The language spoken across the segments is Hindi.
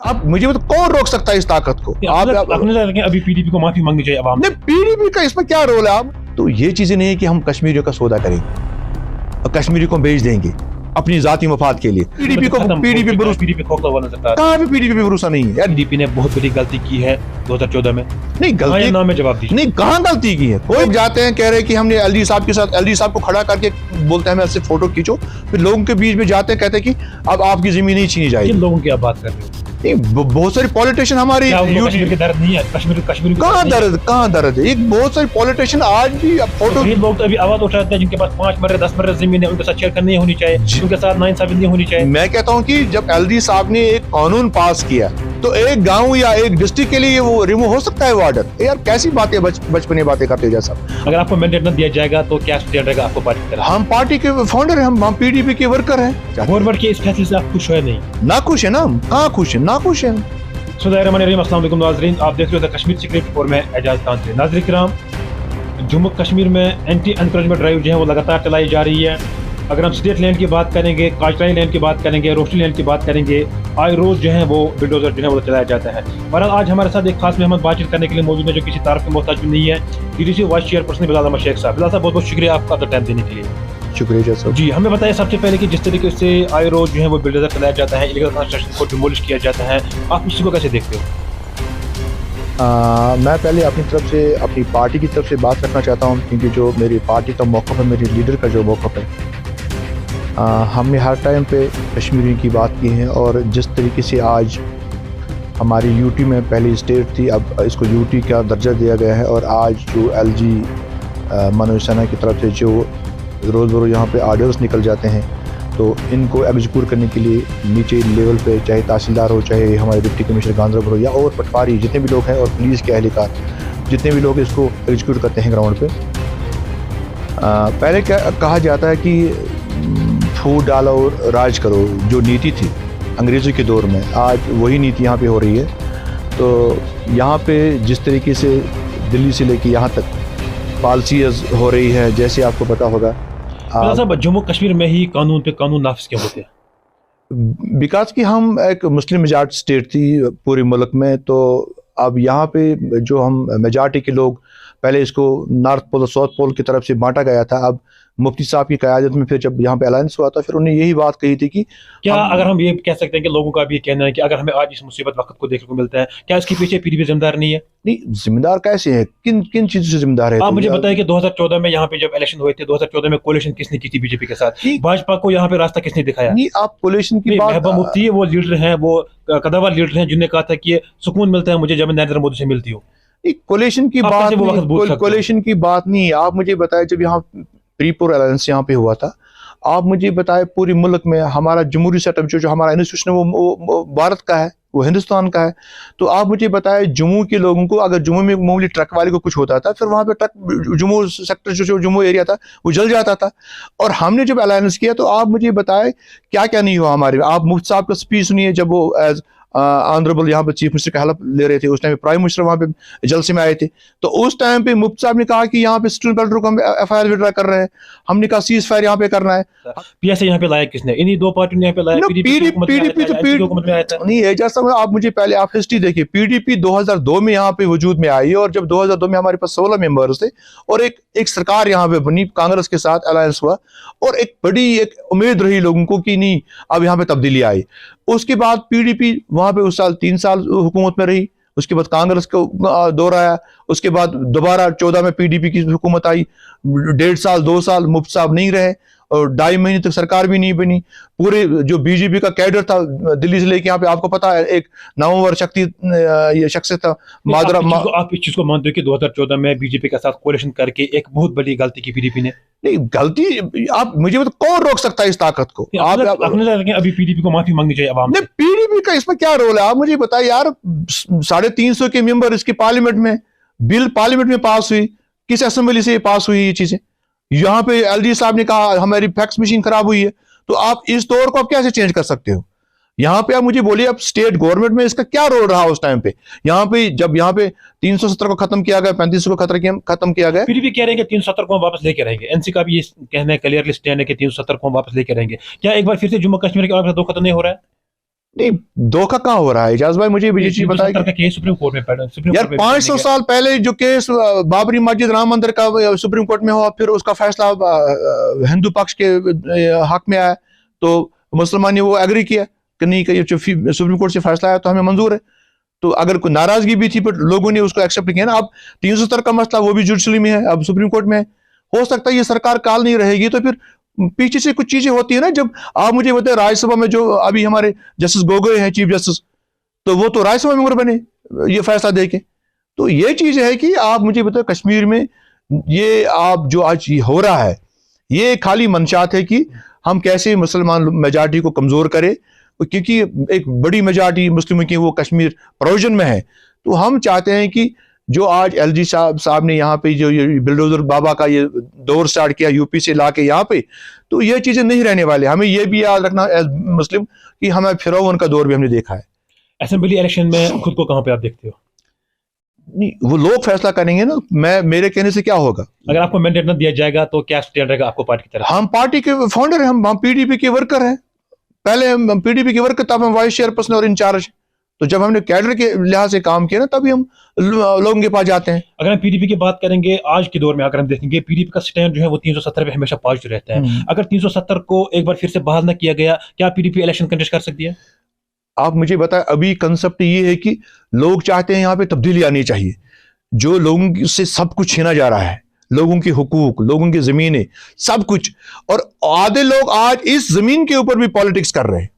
आप मुझे मतलब कौन रोक सकता है इस ताकत को? आप अभी पीडीपी को माफी मांगनी चाहिए अवाम। नहीं, पीडीपी का इसमें क्या रोल है? आप तो ये चीजें नहीं है कि हम कश्मीरियों का सौदा करेंगे और कश्मीरी को बेच देंगे अपनी जाती मफाद के लिए। पीडीपी को पीडीपी खोखला हुआ नजर आ रहा है। कहाँ पे पीडीपी पे भरोसा नहीं है यार। पीडीपी ने बहुत बड़ी गलती की है 2014 में। नहीं गलती नाम में जवाब दीजिए। नहीं, कहाँ गलती की है? कोई जाते हैं कह रहे हैं कि हमने एलजी साहब के साथ, एलजी साहब को खड़ा करके बोलते हैं हमें फोटो खींचो, फिर लोगों के बीच में जाते हैं कहते हैं कि अब आपकी जमीन नहीं छीनी जाएगी। किन लोगों की आप बात कर रहे हो? बहुत सारे पॉलिटिशियन हमारे कश्मीर के दर्द नहीं है। कश्मीर कहाँ दर्द है? एक बहुत सारे पॉलिटिशियन आज भी फोटो लोग तो अभी आवाज उठाते हैं जिनके पास 5 मर्रे 10 मर्रे जमीन है, उनके साथ छेड़खानी नहीं होनी चाहिए, उनके साथ नाइंसाफी नहीं होनी चाहिए। मैं कहता हूँ कि जब एलजी साहब ने एक कानून पास किया तो एक गांव या एक डिस्ट्रिक्ट के लिए वो रिमूव हो सकता है वो ऑर्डर। यार कैसी बातें बचपने बातें करते हैं जैसा। अगर आपको मैंडेट न दिया जाएगा तो क्या स्टैंड रहेगा आपको पार्टी का? हम पार्टी के फाउंडर हैं, हम पीडीपी के वर्कर हैं। गवर्नमेंट के इस फैसले से आप खुश है? नहीं ना खुश है ना, कहाँ खुश है? ना खुश है। अस्सलाम वालेकुम नाज़रीन, आप देख रहे हो कश्मीर सीक्रेट और मैं एजाज तांत्रे। नाज़रीन किराम, जम्मू कश्मीर में एंटी एनकरेजमेंट ड्राइव जो है वो लगातार चलाई जा रही है। अगर हम स्टेट लैंड की बात करेंगे, काशराई लैंड की बात करेंगे, रोशनी लैंड की बात करेंगे, आए रोज जो है वो बिल्डोजर जो है वो चलाया जाता है। बहरहाल आज हमारे साथ एक खास मेहमान बातचीत करने के लिए मौजूद है जो किसी तारीफ के मोहताज भी नहीं है। DDC vice chairperson Bilal Ahmad Sheikh sahab. Bilal साहब बहुत बहुत शुक्रिया आपका टाइम देने के लिए। शुक्रिया सर। जी, हमें बताइए सबसे पहले कि जिस तरीके से आए रोज जो है वो बिल्डोजर चलाया जाता है, इलीगल कंस्ट्रक्शन को डिमोलिश किया जाता है, आप इसी को कैसे देखते हो? मैं पहले अपनी तरफ से, अपनी पार्टी की तरफ से बात रखना चाहता हूँ, क्योंकि जो मेरी पार्टी का मौक़िफ़ है, मेरी लीडर का जो मौक़िफ़ है, हमने हर टाइम पे कश्मीरी की बात की है। और जिस तरीके से आज हमारी यूटी में पहली स्टेट थी, अब इसको यूटी का दर्जा दिया गया है, और आज जो एलजी मनोज सिन्हा की तरफ से जो रोज़ बरोज़ यहाँ पे आर्डर्स निकल जाते हैं, तो इनको एग्जीक्यूट करने के लिए नीचे लेवल पे, चाहे तहसीलदार हो, चाहे हमारे डिप्टी कमिश्नर गांधरबल हो, या और पटवारी जितने भी लोग हैं, और पुलिस के अहलकार जितने भी लोग इसको एग्जीक्यूट करते हैं ग्राउंड पे। पहले क्या कहा जाता है कि फूट डालो और राज करो, जो नीति थी अंग्रेज़ों के दौर में, आज वही नीति यहाँ पे हो रही है। तो यहाँ पे जिस तरीके से दिल्ली से लेके यहाँ तक पॉलिसीज हो रही है, जैसे आपको पता होगा साहब, जम्मू कश्मीर में ही कानून पे कानून नाफिज क्यों होते हैं? बिकॉज कि हम एक मुस्लिम मेजॉरिटी स्टेट थी पूरे मुल्क में, तो अब यहाँ पे जो हम मेजॉरिटी के लोग, पहले इसको नॉर्थ पोल और साउथ पोल की तरफ से बांटा गया था। अब मुफ्ती साहब की क़यादत में फिर जब यहाँ पे अलायंस हुआ था, फिर उन्होंने यही बात कही थी कि क्या अगर हम ये कह सकते हैं कि लोगों का भी ये कहना है कि अगर हमें आज इस मुसीबत वक्त को देखने को मिलता है, क्या इसके पीछे पीडीपी जिम्मेदार नहीं है? नहीं, जिम्मेदार कैसे है? किन किन चीजों से जिम्मेदार है? आप मुझे बताइए कि 2014 में यहाँ पे जब इलेक्शन हुए थे, 2014 में कोalition किसने की थी बीजेपी के साथ? भाजपा को यहाँ पे रास्ता किसने दिखाया? नहीं, आप कोalition की बात, महबूबा मुफ्ती वो लीडर हैं, वो कदावर लीडर हैं जिन्होंने कहा था कि सुकून मिलता है मुझे जब मैं नरेंद्र मोदी से मिलती हूँ। कोalition की बात नहीं है। आप मुझे बताए जब यहाँ प्रीपुर अलायंस यहाँ पे हुआ था, आप मुझे बताए पूरे मुल्क में हमारा जमहूरी सेटअप जो हमारा इंस्टीट्यूशन है वो भारत का है, वो हिंदुस्तान का है। तो आप मुझे बताए जम्मू के लोगों को, अगर जम्मू में मामूली ट्रक वाले को कुछ होता था, फिर वहाँ पे ट्रक जम्मू सेक्टर जो जम्मू एरिया था वो जल जाता था। और हमने जब अलायंस किया तो आप मुझे बताए क्या क्या नहीं हुआ हमारे। आप मुफ्ती साहब का स्पीच सुनिए जब वो एज ऑनरेबल यहाँ पे चीफ मिनिस्टर का हेल्प ले रहे थे, उस टाइम प्राइम मिनिस्टर वहाँ पे जलसे में आए थे, तो उस टाइम पे मुफ्ती साहब ने कहा कि यहाँ पे स्टूडेंट बेल्डरों को हम FIR विड्रा कर रहे हैं, हमने कहा सीज फायर यहाँ पे करना है। पीएसए यहाँ पे लाया किसने? इन्हीं दो पार्टियों ने यहाँ पे लाया। पीडीपी नहीं है, जैसा आप मुझे पहले आप हिस्ट्री देखिए, पीडीपी 2002 में यहाँ पे वजूद में आई, और जब 2002 में हमारे पास 16 मेंबर्स थे और एक सरकार यहाँ पे बनी, कांग्रेस के साथ अलायंस हुआ, और एक बड़ी एक उम्मीद रही लोगों को कि नहीं अब यहाँ पे तब्दीली आई। उसके बाद पीडीपी वहां पे उस साल 3 साल हुकूमत में रही, उसके बाद कांग्रेस को दौर आया, उसके बाद दोबारा 14 में पीडीपी की हुकूमत आई, 1.5 साल 2 साल मुफ्ती साहब नहीं रहे, और 2.5 महीने तक सरकार भी नहीं बनी। पूरे जो बीजेपी का कैडर था दिल्ली से लेके यहाँ पे, आपको पता है एक नामवर ये शख्स था मादरा। आप इस चीज को मानते हो कि 2014 में बीजेपी के साथ कोalition करके एक बहुत बड़ी गलती की पीडीपी ने? नहीं, गलती आप मुझे मतलब कौन रोक सकता है इस ताकत को? अभी पीडीपी को माफी मांगनी चाहिए अवाम। नहीं, पीडीपी का इसमें क्या रोल है? आप मुझे बताइए यार, 350 के मेंबर इसके पार्लियामेंट में, बिल पार्लियामेंट में पास हुई, किस असेंबली से पास हुई ये चीजें? यहाँ पे एलजी साहब ने कहा हमारी फैक्स मशीन खराब हुई है, तो आप इस दौर को आप कैसे चेंज कर सकते हो? यहाँ पे आप मुझे बोलिए, अब स्टेट गवर्नमेंट में इसका क्या रोल रहा उस टाइम पे? यहाँ पे जब यहाँ पे 370 को खत्म किया गया, 35 को खत्म किया गया, फिर भी कह रहे हैं कि 370 को वापस लेके रहेंगे। एनसी का भी ये कहना है, क्लियरली स्टैंड है कि 370 को वापस लेके रहेंगे। क्या एक बार फिर से जम्मू कश्मीर के धोखा तो नहीं हो रहा है? नहीं, धोखा कहाँ हो रहा है एजाज भाई, मुझे ये चीज बताइए। सुप्रीम कोर्ट में यार 500 साल पहले जो केस बाबरी मस्जिद राम मंदिर का सुप्रीम कोर्ट में हुआ, फिर उसका फैसला हिंदू पक्ष के हक में आया, तो मुसलमान ने वो एग्री किया कि नहीं कि सुप्रीम कोर्ट से फैसला आया तो हमें मंजूर है। तो अगर कोई नाराजगी भी थी पर लोगों ने उसको एक्सेप्ट किया ना। अब 370 का मसला वो भी जुडिशरी में है, अब सुप्रीम कोर्ट में है। हो सकता है ये सरकार काल नहीं रहेगी तो फिर पीछे से कुछ चीजें होती है ना। जब आप मुझे बताए राज्यसभा में जो अभी हमारे जस्टिस गोगोई हैं चीफ जस्टिस, तो वो तो राज्यसभा मेंबर बने ये फैसला दे के। तो ये चीज है कि आप मुझे बताए कश्मीर में ये आप जो आज हो रहा है ये खाली मंशात है कि हम कैसे मुसलमान मेजॉरिटी को कमजोर करें, क्योंकि एक बड़ी मेजॉरिटी मुस्लिमों की वो कश्मीर प्रोविजन में है। तो हम चाहते हैं कि जो आज एलजी साहब ने यहाँ पे जो ये बिल्डोजर बाबा का ये दौर स्टार्ट किया यूपी से लाके यहाँ पे, तो ये चीजें नहीं रहने वाले। हमें ये भी याद रखना एज मुस्लिम कि हमें फिरौन का दौर भी हमने देखा है। असेंबली इलेक्शन में खुद को कहाँ पे आप देखते हो? नहीं, वो लोग फैसला करेंगे ना, मेरे कहने से क्या होगा। अगर आपको मैंडेट न दिया जाएगा तो क्या स्टैंड रहेगा आपको पार्टी की तरफ? हम पार्टी के फाउंडर हैं, हम पीडीपी के वर्कर हैं। पहले हम पीडीपी के वर्कर, तब हम वाइस चेयरपर्सन और इंचार्ज। तो जब हमने कैडर के लिहाज से काम किया ना, तभी हम लोगों के पास जाते हैं। अगर हम पीडीपी की बात करेंगे आज के दौर में, अगर हम देखेंगे पीडीपी का स्टैंड जो है वो 370 पे हमेशा पॉजिटिव रहता है। अगर 370 को एक बार फिर से बहाल न किया गया, क्या पीडीपी इलेक्शन कंटेस्ट कर सकती है? आप मुझे बताएं, अभी कंसेप्ट ये है कि लोग चाहते हैं यहाँ पे तब्दीली आनी चाहिए। जो लोगों से सब कुछ छीना जा रहा है, लोगों की हुकूक, लोगों की जमीनें, सब कुछ, और आधे लोग आज इस जमीन के ऊपर भी पॉलिटिक्स कर रहे हैं।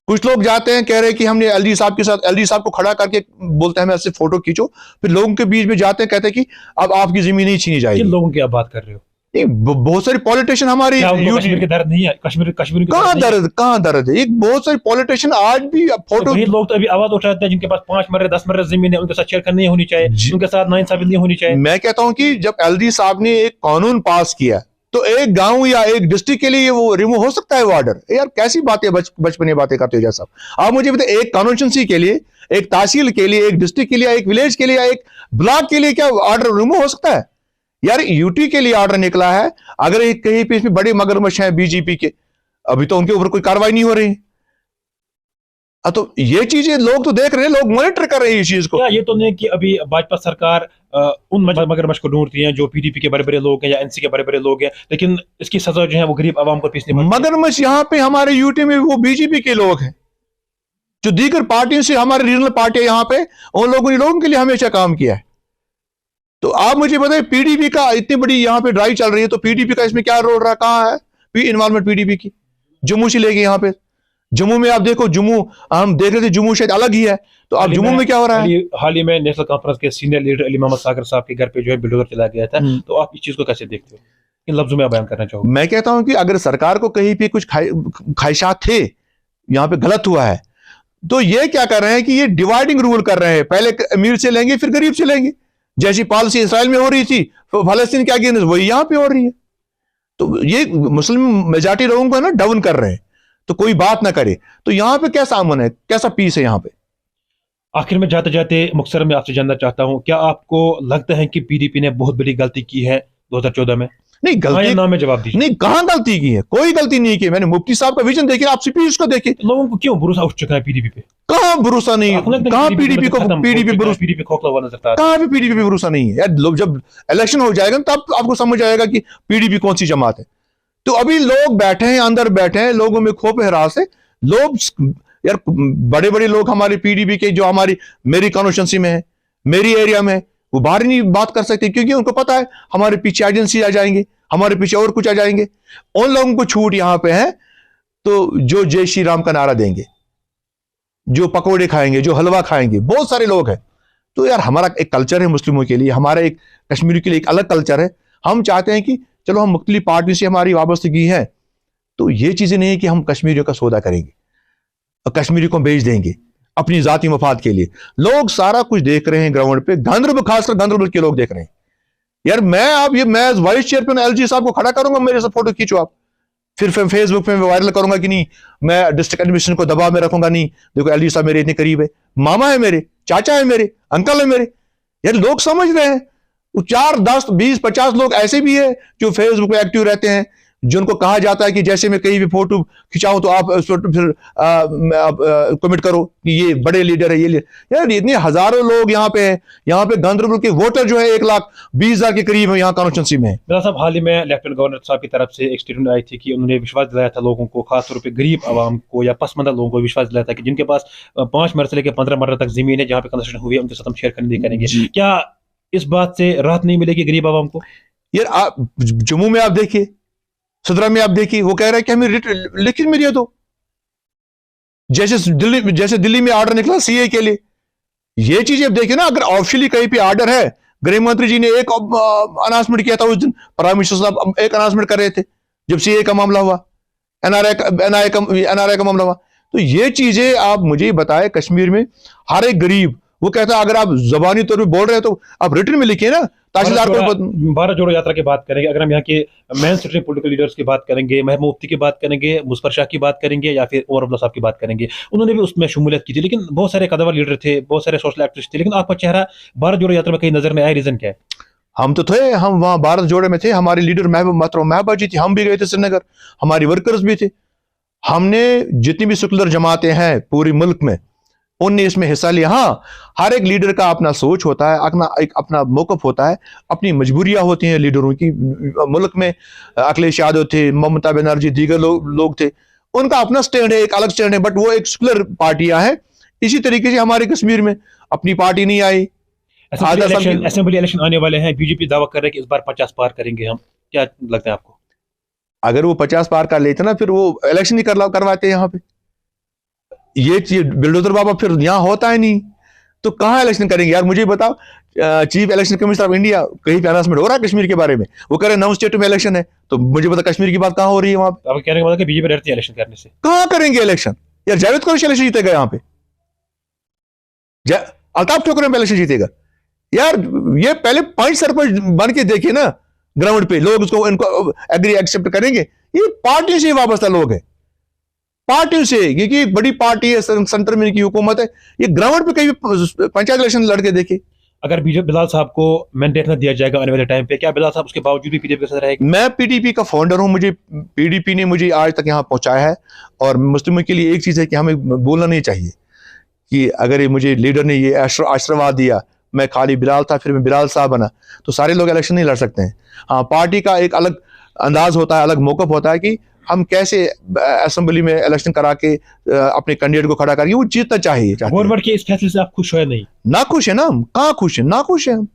कुछ लोग जाते हैं कह रहे हैं कि हमने एलजी साहब के साथ, एलजी साहब को खड़ा करके बोलते हैं हमें ऐसे फोटो खींचो, फिर लोगों के बीच में जाते हैं कहते हैं कि अब आपकी जमीन नहीं छीनी जाएगी। किन लोगों की आप बात कर रहे हो? नहीं, बहुत सारे पॉलिटिशियन हमारे कश्मीर के दर्द नहीं है? कश्मीर कहाँ दर्द है? एक बहुत सारे पॉलिटिशियन आज भी फोटो, वही लोग तो अभी आवाज उठाते हैं जिनके पास 5 मर्रे 10 मर्रे जमीन है, उनके साथ छेड़खानी नहीं होनी चाहिए, उनके साथ नाइंसाफी नहीं होनी चाहिए। मैं कहता हूं कि जब एलजी साहब ने एक कानून पास किया तो एक गांव या एक डिस्ट्रिक्ट के लिए वो रिमूव हो सकता है वो ऑर्डर। यार कैसी बातें बचपने बातें करते हो जैसा आप मुझे बताए, एक कॉन्स्टिट्यूंसी के लिए, एक तहसील के लिए, एक डिस्ट्रिक्ट के लिए, एक विलेज के लिए, एक ब्लॉक के लिए क्या ऑर्डर रिमूव हो सकता है? यार यूटी के लिए ऑर्डर निकला है, अगर एक कहीं पे इसमें बड़े मगरमच्छ हैं बीजेपी के, अभी तो उनके ऊपर कोई कार्रवाई नहीं हो रही। तो ये चीजें लोग तो देख रहे हैं, लोग मॉनिटर कर रहे हैं इस चीज को। ये तो नहीं कि अभी भाजपा सरकार उन मगरमच्छ को ढूंढती है जो पीडीपी के बड़े बड़े लोग हैं या एनसी के बड़े बड़े लोग हैं, लेकिन इसकी सजा जो है वो गरीब आवाम को पीसनी पड़ती है। मगरमच्छ यहाँ पे हमारे यूटी में वो बीजेपी के लोग हैं, जो दीगर पार्टियों से हमारे रीजनल पार्टी यहाँ पे, उन लोगों के लिए हमेशा काम किया है। तो आप मुझे बताइए, पीडीपी का इतनी बड़ी यहाँ पे ड्राइव चल रही है, तो पीडीपी का इसमें क्या रोल रहा, कहाँ है इन्वॉल्वमेंट पीडीपी की? जम्मू से लेके यहाँ पे, जम्मू में आप देखो, जम्मू हम देख रहे थे, जम्मू शायद अलग ही है, तो आप जम्मू में क्या हो रहा है? हाल ही में नेशनल कॉन्फ्रेंस के सीनियर लीडर अली मोहम्मद सागर साहब के घर पे जो है बिल्डोजर चला गया था, तो आप इस चीज को कैसे देखते हो? इन लफ्जों में आप बयान करना चाहोगे? मैं कहता हूं कि अगर सरकार को कहीं पे कुछ ख्वाहिशात थे, यहाँ पे गलत हुआ है, तो ये क्या कर रहे हैं कि ये डिवाइडिंग रूल कर रहे हैं, पहले अमीर से लेंगे फिर गरीब से लेंगे। जैसी पॉलिसी इसराइल में हो रही थी फलस्तीन के अगेंस्ट, वही यहाँ पे हो रही है। तो ये मुस्लिम मेजॉरिटी लोगों को ना डाउन कर रहे हैं, तो कोई बात ना करे। तो यहाँ पे कैसा अमन है, कैसा पीस है यहाँ पे? आखिर में जाते जाते मुख्तसर में आपसे जानना चाहता हूँ, क्या आपको लगता है कि पीडीपी ने बहुत बड़ी गलती की है 2014 में? नहीं, गलती नाम में जवाब दीजिए। नहीं, कहां गलती की है? कोई गलती नहीं की। मैंने मुफ्ती साहब का विजन देखिए, आप सीपीयू को देखिए। लोगों को क्यों भरोसा उठ चुका है पीडीपी पे? कहां भरोसा नहीं है? कहां पीडीपी भरोसा? पीडीपी खोखला हुआ नजर आता है। कहां भी पीडीपी पे भरोसा नहीं है यार। लोग जब इलेक्शन हो जाएगा तब आपको समझ आएगा कि पीडीपी कौन सी जमात है। तो अभी लोग बैठे हैं, अंदर बैठे हैं, लोगों में खौफ हरास है। लोग यार, बड़े बड़े लोग हमारे पीडीपी के, जो हमारी मेरी कॉन्स्टिट्यूंसी में है, मेरी एरिया में, वो बाहर नहीं बात कर सकते, क्योंकि उनको पता है हमारे पीछे एजेंसी आ जाएंगे, हमारे पीछे और कुछ आ जाएंगे। उन लोगों को छूट यहां पे है, तो जो जय श्री राम का नारा देंगे, जो पकोड़े खाएंगे, जो हलवा खाएंगे, बहुत सारे लोग हैं। तो यार हमारा एक कल्चर है मुस्लिमों के लिए, हमारा एक कश्मीरी के लिए एक अलग कल्चर है। हम चाहते हैं कि चलो हम मुख्तलिफ पार्टी से हमारी वाबस्तगी है, तो ये चीजें नहीं है कि हम कश्मीरियों का सौदा करेंगे और कश्मीरी को बेच देंगे अपनी जाती मफाद के लिए। लोग सारा कुछ देख रहे हैं ग्राउंड पे, गांधरबल, खासकर गांधरबल के लोग देख रहे हैं। यार मैं वाइस चेयरमैन एलजी साहब को खड़ा करूंगा, मेरे से फोटो खींचो आप, फिर फेसबुक पे वायरल करूंगा कि नहीं, मैं डिस्ट्रिक्ट एडमिनिस्ट्रेशन को दबाव में रखूंगा, नहीं देखो एलजी साहब मेरे इतने करीब है, मामा है मेरे, चाचा है मेरे, अंकल है मेरे। यार लोग समझ रहे हैं। 4, 10, 20, 50 लोग ऐसे भी है जो फेसबुक पे एक्टिव रहते हैं, जिनको कहा जाता है कि जैसे मैं कहीं भी फोटो खिंचाऊं तो आप उस पर फिर कमेंट करो कि ये बड़े लीडर है, ये लीडर। यार इतने हजारों लोग यहाँ पे हैं, यहाँ पे गांधरबल के वोटर जो है 1,20,000 के करीब है यहाँ कॉन्स्टिट्यूंसी में। बिलाल साहब, हाल ही में लेफ्टिनेंट गवर्नर साहब की तरफ से एक स्टेटमेंट आई थी कि उन्होंने विश्वास दिलाया था लोगों को, खासतौर पर गरीब आवाम को या पसमंदा लोगों को विश्वास दिलाया था कि जिनके पास 5 मरतले के 15 मरतल तक जमीन है जहाँ पे कंस्ट्रक्शन हुई है उनके साथ हम शेयर नहीं करेंगे। क्या इस बात से राहत नहीं मिलेगी गरीब आवाम को? यार आप जम्मू में आप देखिए, सदरा में आप देखिए, वो कह रहा है कि हमें लिखित में दिया दो। जैसे दिल्ली में ऑर्डर निकला सीए के लिए, ये चीजें आप देखिए ना। अगर ऑफिशियली कहीं पे ऑर्डर है, गृह मंत्री जी ने एक अनाउंसमेंट किया था उस दिन, प्राइम मिनिस्टर साहब एक अनाउंसमेंट कर रहे थे जब सीए का मामला हुआ, एनआरआई का मामला हुआ। तो ये चीजें आप मुझे बताएं, कश्मीर में हर एक गरीब वो कहता है अगर आप जबानी तौर पे बोल रहे हैं तो आप रिटर्न में लिखिए ना। तहसीलदार को भारत जोड़ो यात्रा की बात करेंगे, अगर हम यहाँ के मेन स्ट्रीम पॉलिटिकल लीडर्स की बात करेंगे, महबूब मुफ्ती की बात करेंगे, मुजफ्फर शाह की बात करेंगे या फिर उमर अब्दुल्ला साहब की बात करेंगे, उन्होंने भी उसमें शमूलियत की थी। लेकिन बहुत सारे कदावर लीडर थे, बहुत सारे सोशल एक्टिविस्ट थे, लेकिन आपका चेहरा भारत जोड़ो यात्रा में कहीं नजर नहीं आया। रीजन क्या है? हम तो थे, हम वहां भारत जोड़े में थे, हमारे लीडर महबूबा जी थी, हम भी गए थे श्रीनगर, हमारी वर्कर्स भी थे। हमने जितनी भी सेकुलर जमातें हैं पूरे मुल्क में उनने इसमें हिस्सा लिया। हाँ, हर एक लीडर का अपना सोच होता है, अपना मौकफ होता है, अपनी मजबूरियां होती हैं लीडरों की। मुल्क में अखिलेश यादव थे, ममता बनर्जी, दीगर लोग थे, उनका अपना स्टैंड है, एक अलग स्टैंड है, बट वो एक सेकुलर पार्टियां हैं। इसी तरीके से हमारे कश्मीर में अपनी पार्टी नहीं आई। असेंबली इलेक्शन आने वाले हैं, बीजेपी दावा कर रहे हैं कि इस बार 50 पार करेंगे हम, क्या लगता है आपको? अगर वो 50 पार कर लेते ना, फिर वो इलेक्शन ही करवाते यहाँ पे। ये बिल्डोजर बाबा फिर यहाँ होता है नहीं, तो कहाँ इलेक्शन करेंगे यार? मुझे बताओ, chief election commissioner of India कहीं पे अनाउंसमेंट हो रहा है कश्मीर के बारे में, वो कह रहे 9 स्टेट में इलेक्शन है, तो मुझे पता कश्मीर की बात कहाँ हो रही है? वहां आप कहने का मतलब कि बीजेपी डरती है इलेक्शन करने से। कहाँ करेंगे इलेक्शन यार? जावेद कौन इलेक्शन जीतेगा यहाँ पे? अल्ताफ ठोकर इलेक्शन जीतेगा यार? ये पहले 5 सरपंच बन के देखिए ना ग्राउंड पे, लोग उसको इनको एग्री एक्सेप्ट करेंगे? ये पार्टी से वाबस्ता लोग हैं, पार्टी से, क्योंकि एक बड़ी पार्टी है, सेंटर में की हुकूमत है। ये ग्राउंड पे कहीं पंचायत इलेक्शन लड़के देखे। अगर बिलाल साहब को मैंडेट न दिया जाएगा आने वाले टाइम पे, क्या बिलाल साहब उसके बावजूद भी पीडीपी के साथ रहेंगे? मैं पीडीपी का फाउंडर हूं, मुझे पीडीपी ने मुझे आज तक यहां पहुंचाया है। और मुस्लिमों के लिए एक चीज है कि हमें बोलना नहीं चाहिए कि अगर ये मुझे लीडर ने ये आशीर्वाद दिया, मैं खाली बिलाल था फिर मैं बिलाल साहब बना, तो सारे लोग इलेक्शन नहीं लड़ सकते हैं। हाँ, पार्टी का एक अलग अंदाज होता है, अलग मौकफ होता है कि हम कैसे असेंबली में इलेक्शन करा के अपने कैंडिडेट को खड़ा करके वो जीतना चाहिए। गवर्नमेंट के इस फैसले से आप खुश हो या नहीं? ना खुश है ना हम, कहाँ खुश है? ना खुश है हम।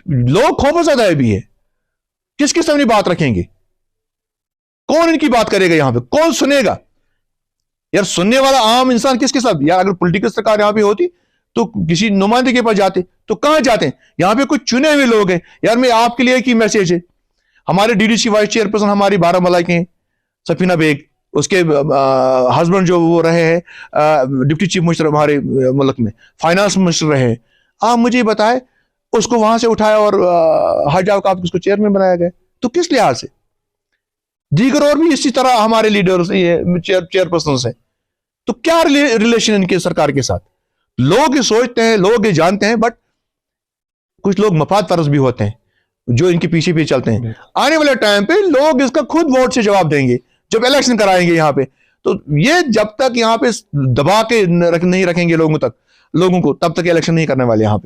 लोग खौफजदा भी है, किसके सामने बात रखेंगे? कौन इनकी बात करेगा यहाँ पे? कौन सुनेगा यार? सुनने वाला आम इंसान किसके साथ? यार अगर पॉलिटिकल सरकार यहाँ पे होती तो किसी नुमाइंदे के पास जाते, तो कहां जाते हैं? यहाँ पे कुछ चुने हुए लोग हैं। यार मैं आपके लिए एक ही मैसेज है, हमारे डीडीसी वाइस चेयरपर्सन हमारी बारामूला के हैं, सफीना बेग, उसके हस्बैंड जो वो रहे हैं डिप्टी चीफ मिनिस्टर हमारे मुल्क में, फाइनेंस मिनिस्टर रहे। आप मुझे बताएं, उसको वहां से उठाया और हजाव का उसको चेयरमैन बनाया गया, तो किस लिहाज से? दीगर और भी इसी तरह हमारे लीडर्स चेयरपर्सन है, तो क्या रिलेशन इनके सरकार के साथ? लोग ये सोचते हैं, लोग ये जानते हैं, बट कुछ लोग मफाद परस्त भी होते हैं जो इनके पीछे पीछे चलते हैं। आने वाले टाइम पे लोग इसका खुद वोट से जवाब देंगे जब इलेक्शन कराएंगे यहाँ पे। तो ये जब तक यहाँ पे दबा के नहीं रखेंगे लोगों को, तब तक इलेक्शन नहीं करने वाले यहाँ पे।